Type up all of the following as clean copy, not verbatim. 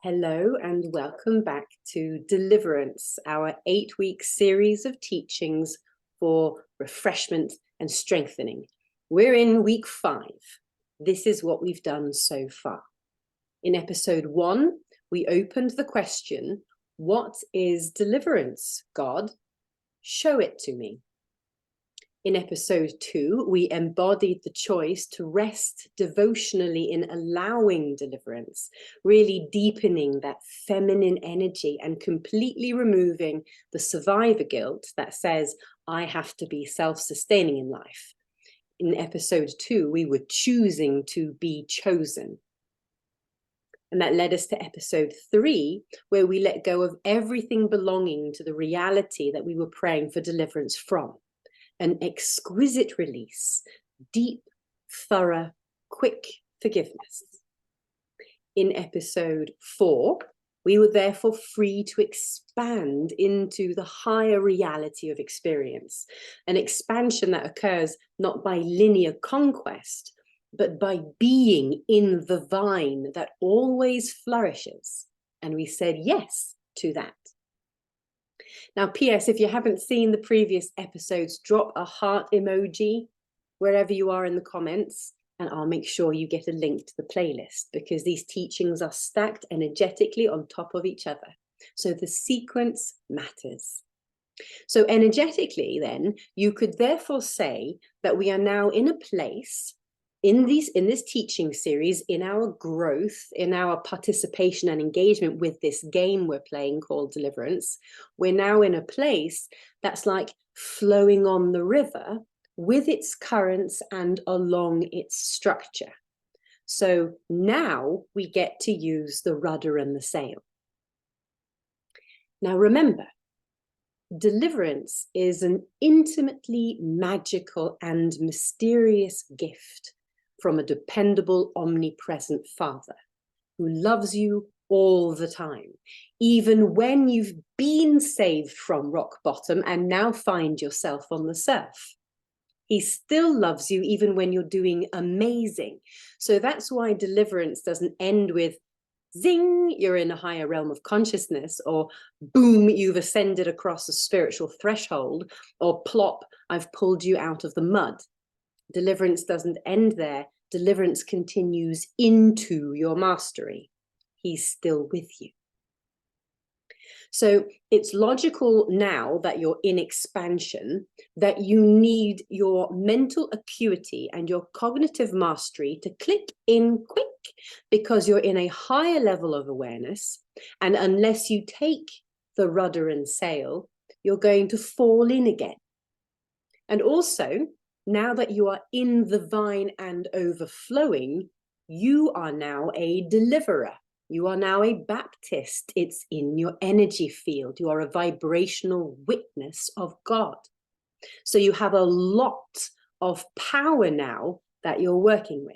Hello and welcome back to Deliverance, our 8-week series of teachings for refreshment and strengthening. We're in week 5. This is what we've done so far. In episode 1, we opened the question, what is deliverance, God? Show it to me. In episode 2, we embodied the choice to rest devotionally in allowing deliverance, really deepening that feminine energy and completely removing the survivor guilt that says, I have to be self-sustaining in life. In episode 2, we were choosing to be chosen. And that led us to episode 3, where we let go of everything belonging to the reality that we were praying for deliverance from. An exquisite release, deep, thorough, quick forgiveness. In episode 4, we were therefore free to expand into the higher reality of experience, an expansion that occurs not by linear conquest, but by being in the vine that always flourishes. And we said yes to that. Now, P.S., if you haven't seen the previous episodes, drop a heart emoji wherever you are in the comments, and I'll make sure you get a link to the playlist, because these teachings are stacked energetically on top of each other. So the sequence matters. So energetically, then, you could therefore say that we are now in a place in this teaching series, in our growth, in our participation and engagement with this game we're playing called Deliverance, we're now in a place that's like flowing on the river with its currents and along its structure. So now we get to use the rudder and the sail. Now remember, deliverance is an intimately magical and mysterious gift from a dependable, omnipresent Father who loves you all the time, even when you've been saved from rock bottom and now find yourself on the surf. He still loves you even when you're doing amazing. So that's why deliverance doesn't end with zing, you're in a higher realm of consciousness, or boom, you've ascended across a spiritual threshold, or plop, I've pulled you out of the mud. Deliverance doesn't end there. Deliverance continues into your mastery. He's still with you. So it's logical now that you're in expansion, that you need your mental acuity and your cognitive mastery to click in quick, because you're in a higher level of awareness. And unless you take the rudder and sail, you're going to fall in again. And also, now that you are in the vine and overflowing, you are now a deliverer. You are now a Baptist. It's in your energy field. You are a vibrational witness of God. So you have a lot of power now that you're working with.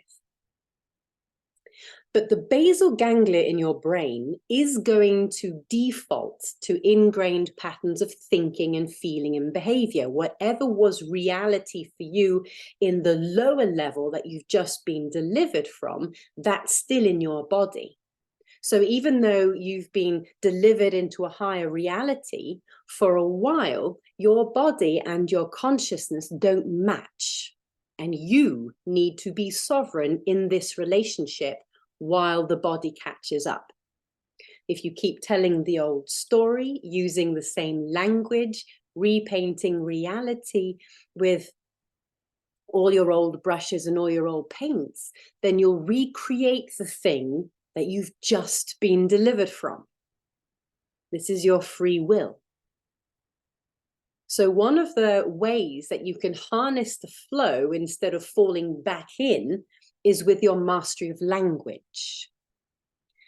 But the basal ganglia in your brain is going to default to ingrained patterns of thinking and feeling and behavior. Whatever was reality for you in the lower level that you've just been delivered from, that's still in your body. So even though you've been delivered into a higher reality, for a while, your body and your consciousness don't match. And you need to be sovereign in this relationship while the body catches up. If you keep telling the old story, using the same language, repainting reality with all your old brushes and all your old paints, then you'll recreate the thing that you've just been delivered from. This is your free will. So one of the ways that you can harness the flow instead of falling back in is with your mastery of language.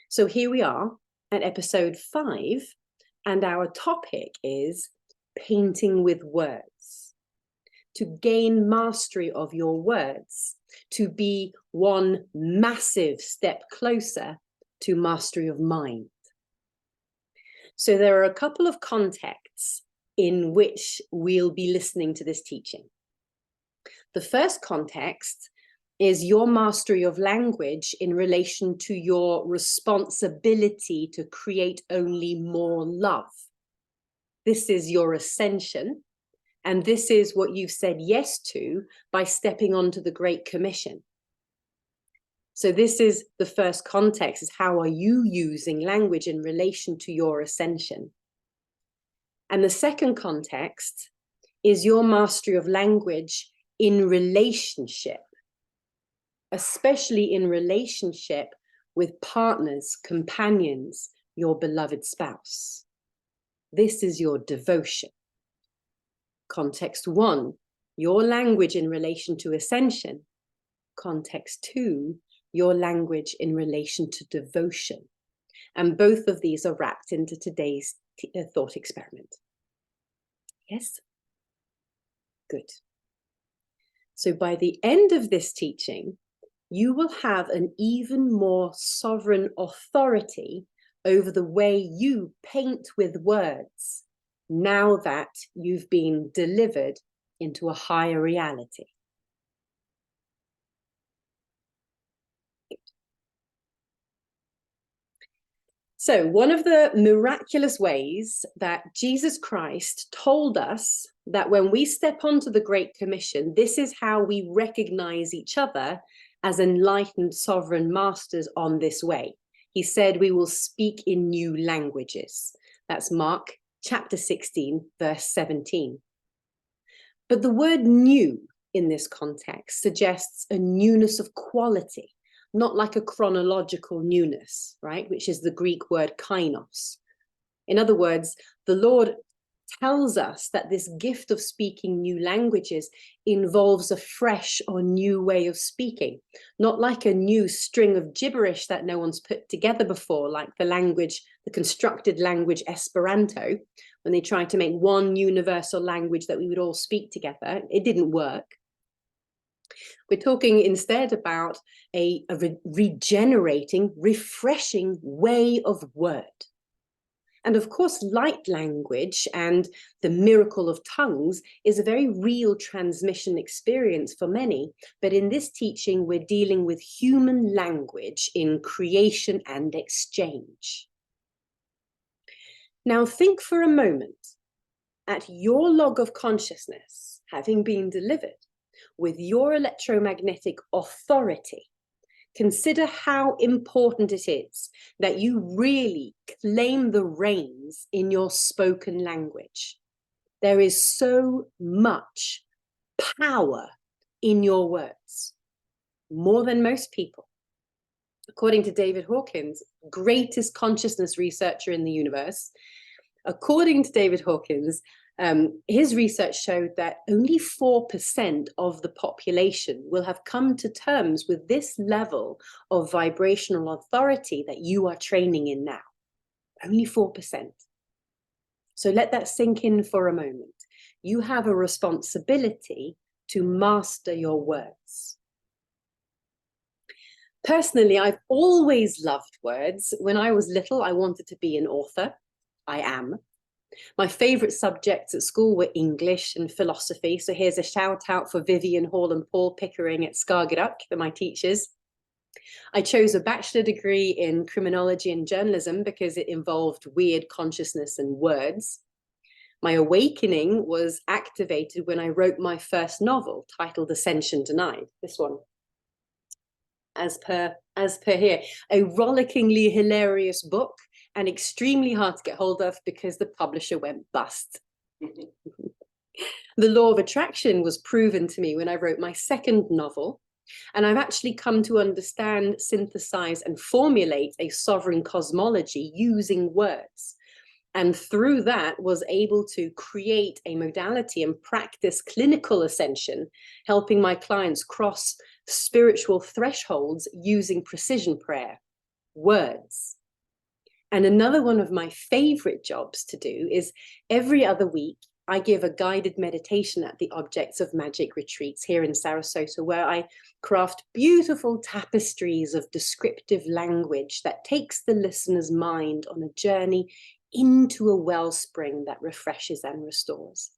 So here we are at episode 5, and our topic is painting with words. To gain mastery of your words, to be one massive step closer to mastery of mind. So there are a couple of contexts in which we'll be listening to this teaching. The first context is your mastery of language in relation to your responsibility to create only more love. This is your ascension, and this is what you've said yes to by stepping onto the Great Commission. So this is the first context, is how are you using language in relation to your ascension? And the second context is your mastery of language in relationship, especially in relationship with partners, companions, your beloved spouse. This is your devotion. Context 1, your language in relation to ascension. Context 2, your language in relation to devotion. And both of these are wrapped into today's thought experiment. Yes? Good. So by the end of this teaching, you will have an even more sovereign authority over the way you paint with words, now that you've been delivered into a higher reality. So one of the miraculous ways that Jesus Christ told us that when we step onto the Great Commission, this is how we recognize each other as enlightened sovereign masters on this way. He said we will speak in new languages. That's Mark chapter 16, verse 17. But the word new in this context suggests a newness of quality, not like a chronological newness, right? Which is the Greek word kainos. In other words, the Lord tells us that this gift of speaking new languages involves a fresh or new way of speaking, not like a new string of gibberish that no one's put together before, like the language, the constructed language Esperanto, when they tried to make one universal language that we would all speak together. It didn't work. We're talking instead about a regenerating, refreshing way of word. And of course, light language and the miracle of tongues is a very real transmission experience for many. But in this teaching, we're dealing with human language in creation and exchange. Now, think for a moment at your log of consciousness having been delivered with your electromagnetic authority. Consider how important it is that you really claim the reins in your spoken language. There is so much power in your words, more than most people. According to David Hawkins, greatest consciousness researcher in the universe, according to David Hawkins, his research showed that only 4% of the population will have come to terms with this level of vibrational authority that you are training in now. Only 4%. So let that sink in for a moment. You have a responsibility to master your words. Personally, I've always loved words. When I was little, I wanted to be an author. I am. My favorite subjects at school were English and philosophy. So here's a shout out for Vivian Hall and Paul Pickering at Skagerrak, they're my teachers. I chose a bachelor degree in criminology and journalism because it involved weird consciousness and words. My awakening was activated when I wrote my first novel titled Ascension Denied, this one. As per here, a rollickingly hilarious book and extremely hard to get hold of because the publisher went bust. The law of attraction was proven to me when I wrote my second novel, and I've actually come to understand, synthesize, and formulate a sovereign cosmology using words. And through that was able to create a modality and practice clinical ascension, helping my clients cross spiritual thresholds using precision prayer, words. And another one of my favorite jobs to do is every other week, I give a guided meditation at the Objects of Magic retreats here in Sarasota, where I craft beautiful tapestries of descriptive language that takes the listener's mind on a journey into a wellspring that refreshes and restores.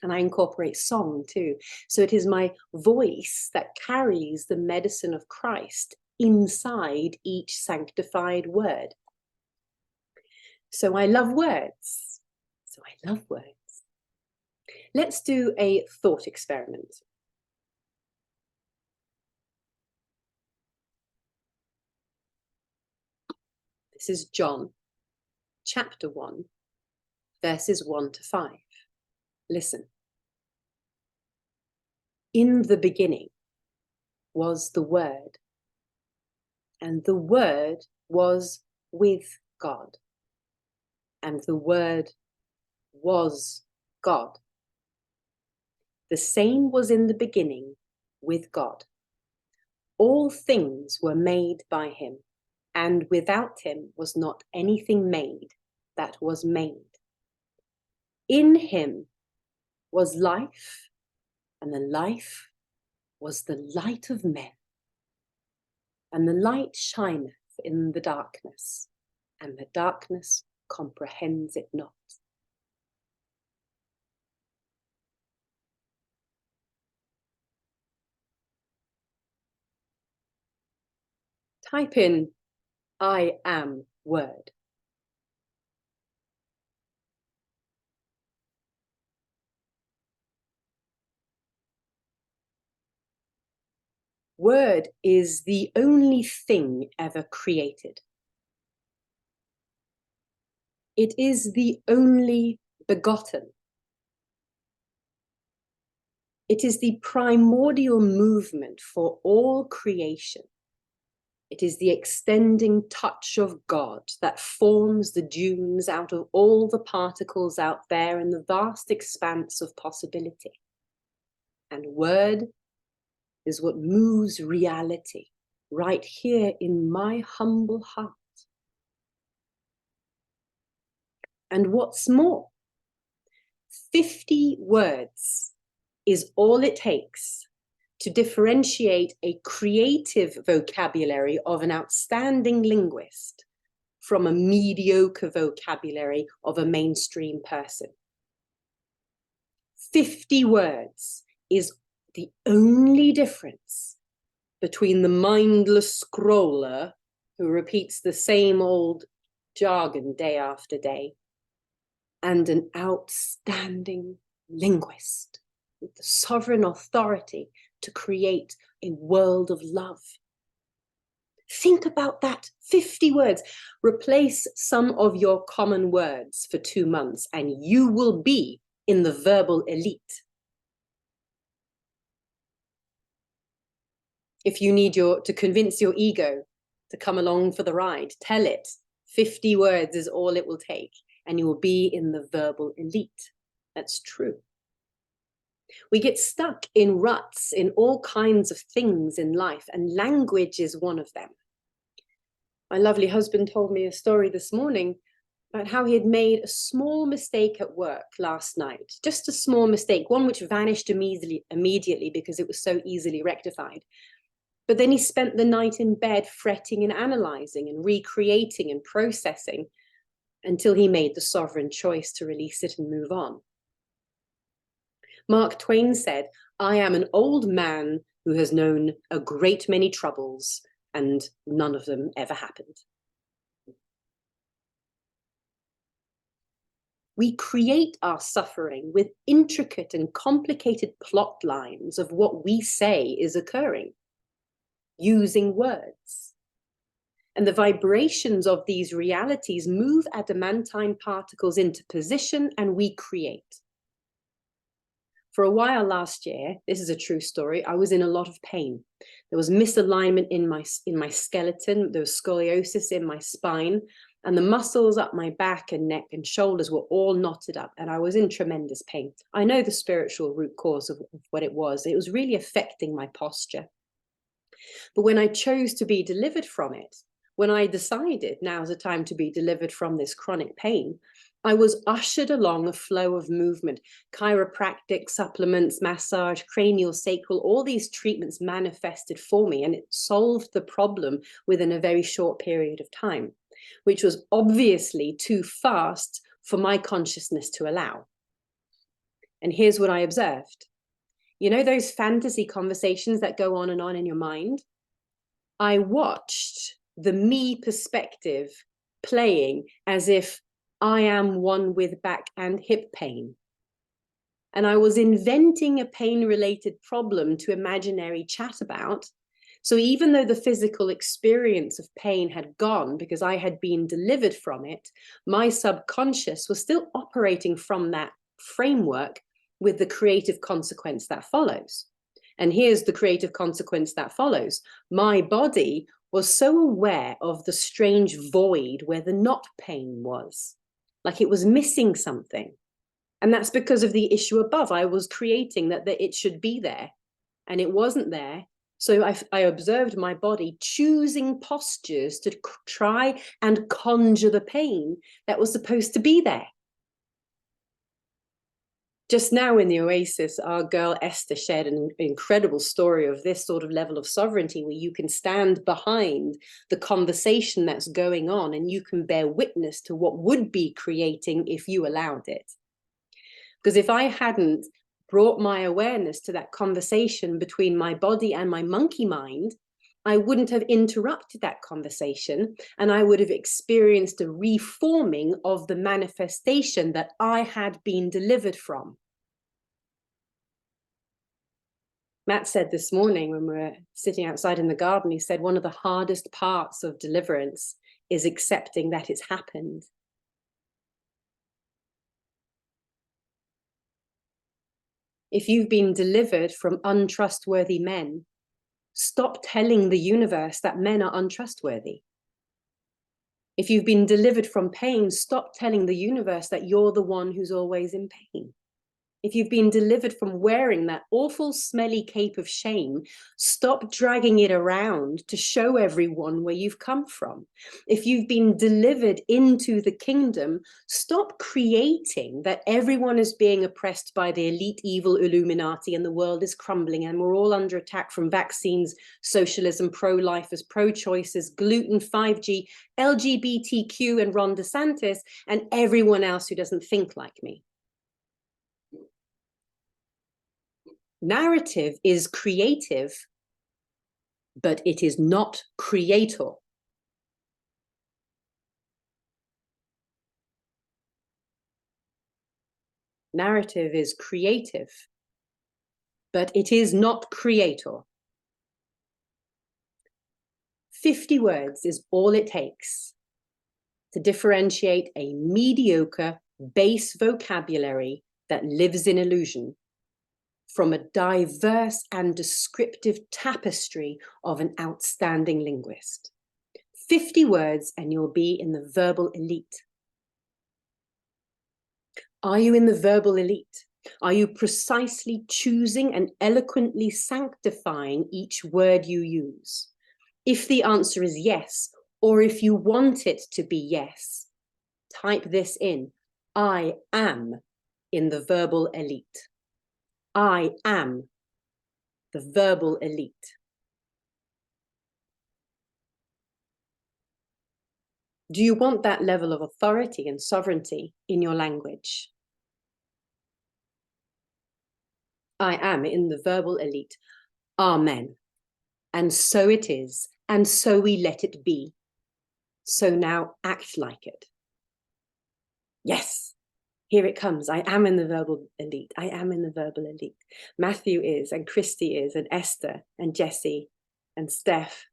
And I incorporate song too. So it is my voice that carries the medicine of Christ inside each sanctified word. So I love words. Let's do a thought experiment. This is John, chapter 1, verses 1 to 5. Listen. In the beginning was the Word, and the Word was with God, and the Word was God. The same was in the beginning with God. All things were made by him, and without him was not anything made that was made. In him was life, and the life was the light of men. And the light shineth in the darkness, and the darkness comprehends it not. Type in, I am word. Word is the only thing ever created. It is the only begotten. It is the primordial movement for all creation. It is the extending touch of God that forms the dunes out of all the particles out there in the vast expanse of possibility. And word is what moves reality right here in my humble heart. And what's more, 50 words is all it takes to differentiate a creative vocabulary of an outstanding linguist from a mediocre vocabulary of a mainstream person. 50 words is the only difference between the mindless scroller who repeats the same old jargon day after day and an outstanding linguist with the sovereign authority to create a world of love. Think about that, 50 words. Replace some of your common words for 2 months and you will be in the verbal elite. If you need to convince your ego to come along for the ride, tell it 50 words is all it will take and you will be in the verbal elite. That's true. We get stuck in ruts in all kinds of things in life, and language is one of them. My lovely husband told me a story this morning about how he had made a small mistake at work last night. Just a small mistake, one which vanished immediately because it was so easily rectified. But then he spent the night in bed fretting and analysing and recreating and processing until he made the sovereign choice to release it and move on. Mark Twain said, I am an old man who has known a great many troubles, and none of them ever happened. We create our suffering with intricate and complicated plot lines of what we say is occurring, using words. And the vibrations of these realities move adamantine particles into position, and we create. For a while last year, this is a true story, I was in a lot of pain. There was misalignment in my skeleton, there was scoliosis in my spine, and the muscles up my back and neck and shoulders were all knotted up, and I was in tremendous pain. I know the spiritual root cause of what it was. It was really affecting my posture. But when I chose to be delivered from it, when I decided now's the time to be delivered from this chronic pain, I was ushered along a flow of movement, chiropractic, supplements, massage, cranial sacral, all these treatments manifested for me, and it solved the problem within a very short period of time, which was obviously too fast for my consciousness to allow. And here's what I observed. You know those fantasy conversations that go on and on in your mind? I watched the me perspective playing as if I am one with back and hip pain. And I was inventing a pain-related problem to imaginary chat about. So even though the physical experience of pain had gone because I had been delivered from it, my subconscious was still operating from that framework with the creative consequence that follows. And here's the creative consequence that follows. My body was so aware of the strange void where the not pain was, like it was missing something. And that's because of the issue above. I was creating that it should be there, and it wasn't there. So I observed my body choosing postures to try and conjure the pain that was supposed to be there. Just now in the Oasis, our girl Esther shared an incredible story of this sort of level of sovereignty where you can stand behind the conversation that's going on and you can bear witness to what would be creating if you allowed it. Because if I hadn't brought my awareness to that conversation between my body and my monkey mind, I wouldn't have interrupted that conversation, and I would have experienced a reforming of the manifestation that I had been delivered from. Matt said this morning when we were sitting outside in the garden, he said one of the hardest parts of deliverance is accepting that it's happened. If you've been delivered from untrustworthy men, stop telling the universe that men are untrustworthy. If you've been delivered from pain, stop telling the universe that you're the one who's always in pain. If you've been delivered from wearing that awful smelly cape of shame, stop dragging it around to show everyone where you've come from. If you've been delivered into the kingdom, stop creating that everyone is being oppressed by the elite evil Illuminati and the world is crumbling and we're all under attack from vaccines, socialism, pro-lifers, pro-choices, gluten, 5G, LGBTQ and Ron DeSantis and everyone else who doesn't think like me. Narrative is creative, but it is not creator. Narrative is creative, but it is not creator. 50 words is all it takes to differentiate a mediocre base vocabulary that lives in illusion from a diverse and descriptive tapestry of an outstanding linguist. 50 words and you'll be in the verbal elite. Are you in the verbal elite? Are you precisely choosing and eloquently sanctifying each word you use? If the answer is yes, or if you want it to be yes, type this in. I am in the verbal elite. I am the verbal elite. Do you want that level of authority and sovereignty in your language? I am in the verbal elite. Amen. And so it is, and so we let it be. So now act like it. Yes. Here it comes. I am in the verbal elite. I am in the verbal elite. Matthew is, and Christy is, and Esther, and Jessie, and Steph,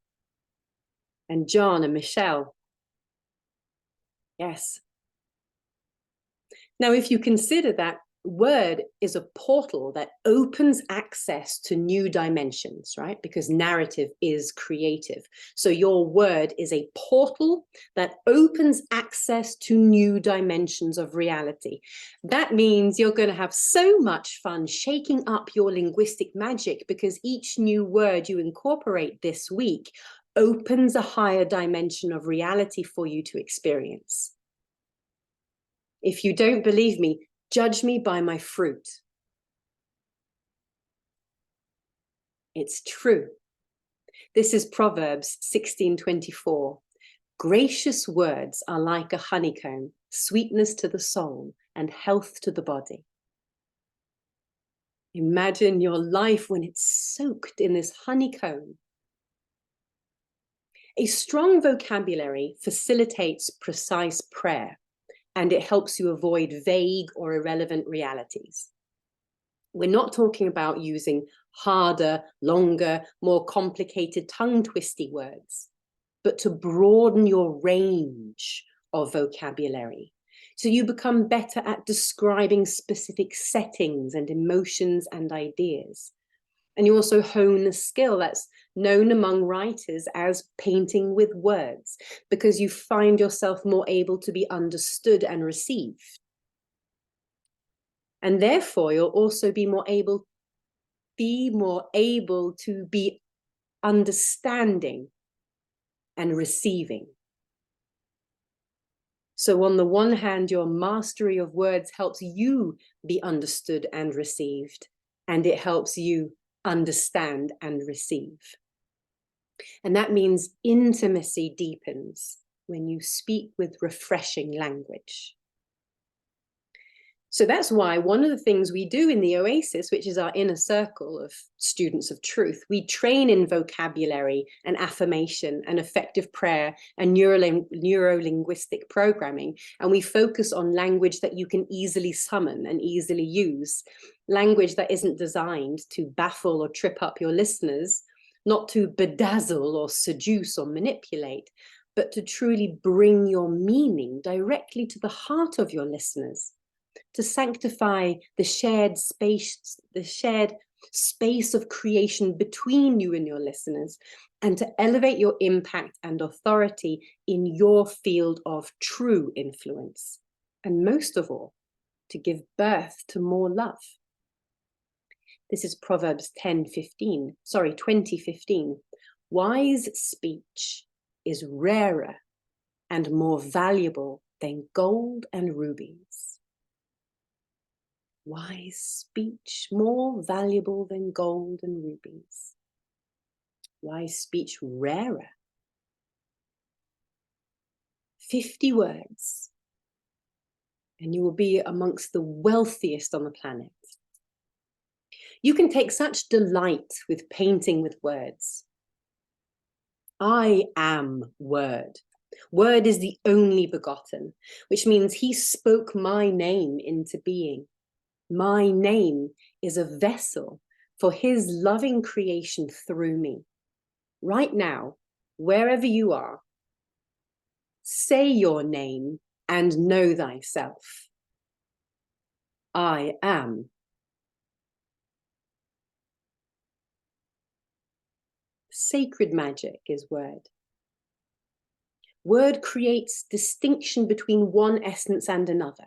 and John, and Michelle. Yes. Now, if you consider that word is a portal that opens access to new dimensions, right? Because narrative is creative. So your word is a portal that opens access to new dimensions of reality. That means you're going to have so much fun shaking up your linguistic magic because each new word you incorporate this week opens a higher dimension of reality for you to experience. If you don't believe me, judge me by my fruit. It's true. This is Proverbs 16:24. Gracious words are like a honeycomb, sweetness to the soul and health to the body. Imagine your life when it's soaked in this honeycomb. A strong vocabulary facilitates precise prayer, and it helps you avoid vague or irrelevant realities. We're not talking about using harder, longer, more complicated tongue-twisty words, but to broaden your range of vocabulary. So you become better at describing specific settings and emotions and ideas. And you also hone a skill that's known among writers as painting with words, because you find yourself more able to be understood and received. And therefore, you'll also be more able to be understanding and receiving. So on the one hand, your mastery of words helps you be understood and received, and it helps you understand and receive. And that means intimacy deepens when you speak with refreshing language. So that's why one of the things we do in the Oasis, which is our inner circle of students of truth, we train in vocabulary and affirmation and effective prayer and neuro-linguistic programming. And we focus on language that you can easily summon and easily use, language that isn't designed to baffle or trip up your listeners, not to bedazzle or seduce or manipulate, but to truly bring your meaning directly to the heart of your listeners, to sanctify the shared space of creation between you and your listeners, and to elevate your impact and authority in your field of true influence. And most of all, to give birth to more love. This is Proverbs 20:15. Wise speech is rarer and more valuable than gold and rubies. Wise speech more valuable than gold and rubies. Wise speech rarer. 50 words, and you will be amongst the wealthiest on the planet. You can take such delight with painting with words. I am Word. Word is the only begotten, which means he spoke my name into being. My name is a vessel for his loving creation through me. Right now, wherever you are, say your name and know thyself. I am. Sacred magic is word. Word creates distinction between one essence and another.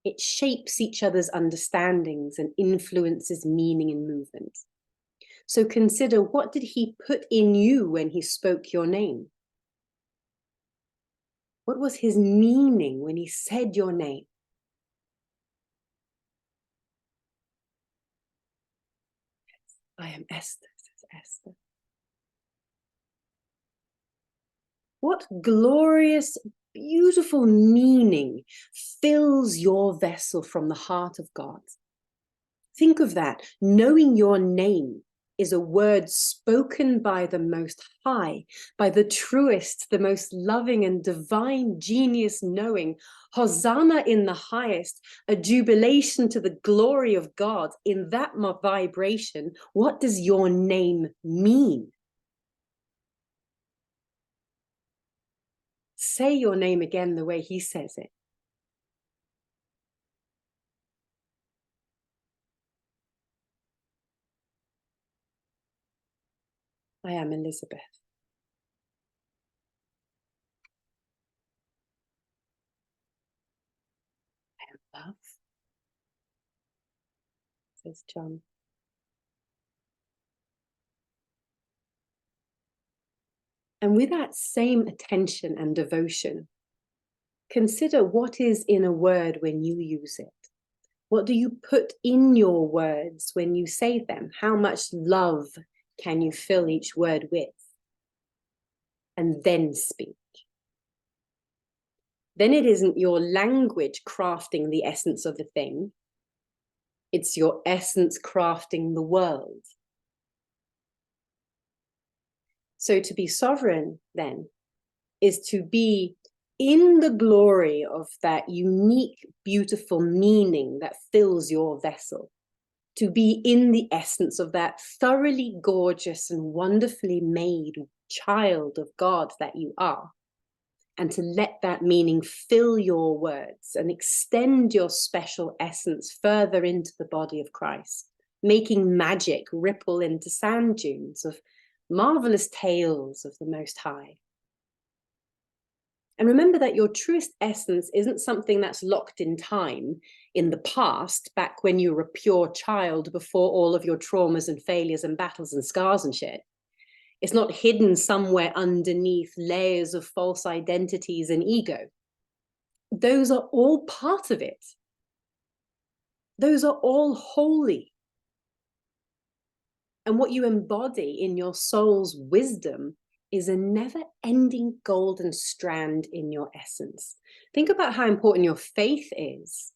It shapes each other's understandings and influences meaning and movement. So consider, what did he put in you when he spoke your name? What was his meaning when he said your name? I am Esther, says Esther. What glorious, beautiful meaning fills your vessel from the heart of God. Think of that. Knowing your name is a word spoken by the Most High, by the truest, the most loving and divine genius knowing. Hosanna in the highest, a jubilation to the glory of God. In that vibration, what does your name mean? Say your name again the way he says it. I am Elizabeth. I am love, says John. And with that same attention and devotion, consider what is in a word when you use it. What do you put in your words when you say them? How much love can you fill each word with? And then speak. Then it isn't your language crafting the essence of the thing, It's your essence crafting the world. So to be sovereign, then, is to be in the glory of that unique, beautiful meaning that fills your vessel. To be in the essence of that thoroughly gorgeous and wonderfully made child of God that you are. And to let that meaning fill your words and extend your special essence further into the body of Christ, making magic ripple into sand dunes of marvelous tales of the Most High. And remember that your truest essence isn't something that's locked in time in the past, back when you were a pure child before all of your traumas and failures and battles and scars and shit. It's not hidden somewhere underneath layers of false identities and ego. Those are all part of it. Those are all holy. And what you embody in your soul's wisdom is a never-ending golden strand in your essence. Think about how important your faith is.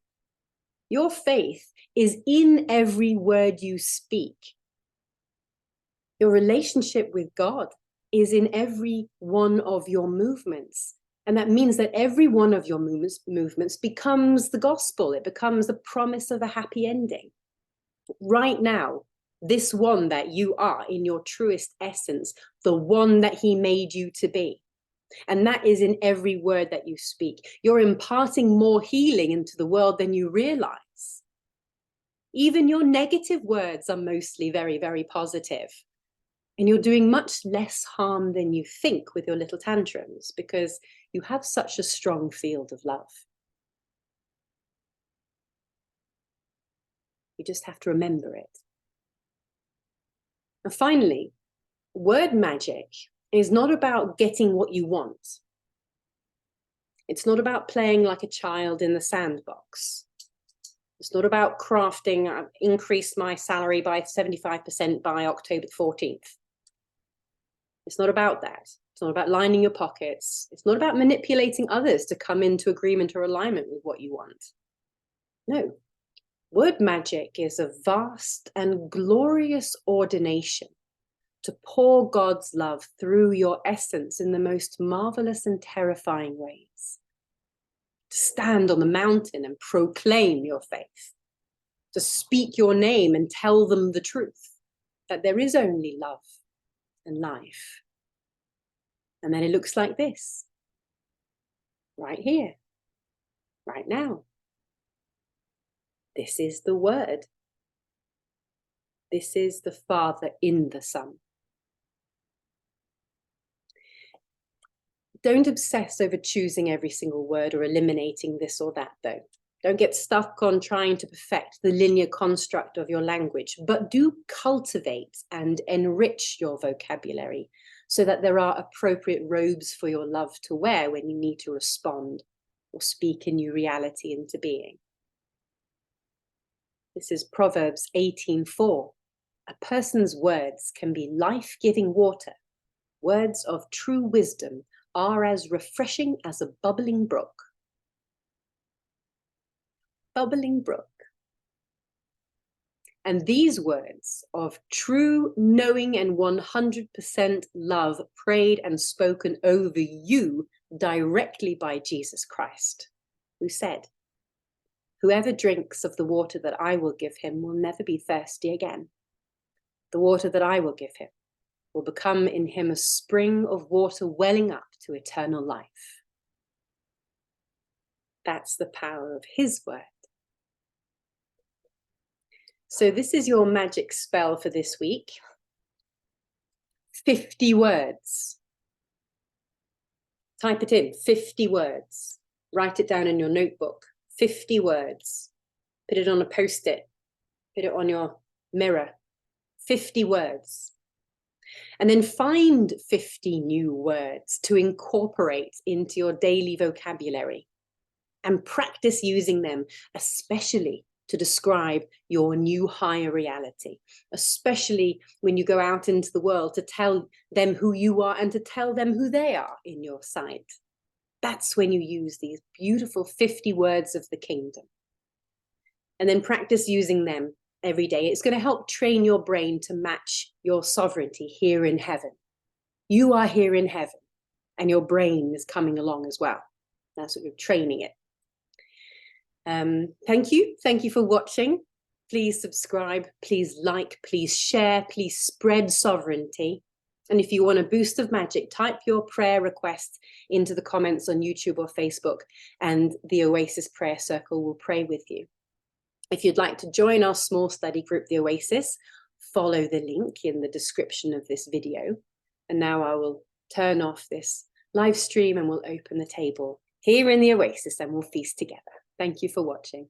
Your faith is in every word you speak. Your relationship with God is in every one of your movements. And that means that every one of your movements becomes the gospel. It becomes the promise of a happy ending. Right now, this one that you are in your truest essence, the one that he made you to be. And that is in every word that you speak. You're imparting more healing into the world than you realize. Even your negative words are mostly very, very positive. And you're doing much less harm than you think with your little tantrums because you have such a strong field of love. You just have to remember it. And finally, word magic is not about getting what you want. It's not about playing like a child in the sandbox. It's not about crafting, increase my salary by 75% by October 14th. It's not about that. It's not about lining your pockets. It's not about manipulating others to come into agreement or alignment with what you want. No. Word magic is a vast and glorious ordination to pour God's love through your essence in the most marvelous and terrifying ways. To stand on the mountain and proclaim your faith. To speak your name and tell them the truth, that there is only love and life. And then it looks like this. Right here. Right now. This is the Word. This is the Father in the Son. Don't obsess over choosing every single word or eliminating this or that, though. Don't get stuck on trying to perfect the linear construct of your language, but do cultivate and enrich your vocabulary so that there are appropriate robes for your love to wear when you need to respond or speak a new reality into being. This is Proverbs 18:4. A person's words can be life-giving water. Words of true wisdom are as refreshing as a bubbling brook. Bubbling brook. And these words of true knowing and 100% love prayed and spoken over you directly by Jesus Christ, who said, "Whoever drinks of the water that I will give him will never be thirsty again. The water that I will give him will become in him a spring of water welling up to eternal life." That's the power of his word. So this is your magic spell for this week. 50 words. Type it in, 50 words. Write it down in your notebook, 50 words. Put it on a post-it. Put it on your mirror, 50 words. And then find 50 new words to incorporate into your daily vocabulary and practice using them, especially to describe your new higher reality, especially when you go out into the world to tell them who you are and to tell them who they are in your sight. That's when you use these beautiful 50 words of the kingdom. and then practice using them every day. It's going to help train your brain to match your sovereignty here in heaven. You are here in heaven, and your brain is coming along as well. That's what you're training it. Thank you. Thank you for watching. Please subscribe, please like, please share, please spread sovereignty. And if you want a boost of magic, type your prayer request into the comments on YouTube or Facebook, and the Oasis Prayer Circle will pray with you. If you'd like to join our small study group, the Oasis, follow the link in the description of this video. And now I will turn off this live stream and we'll open the table here in the Oasis and we'll feast together. Thank you for watching.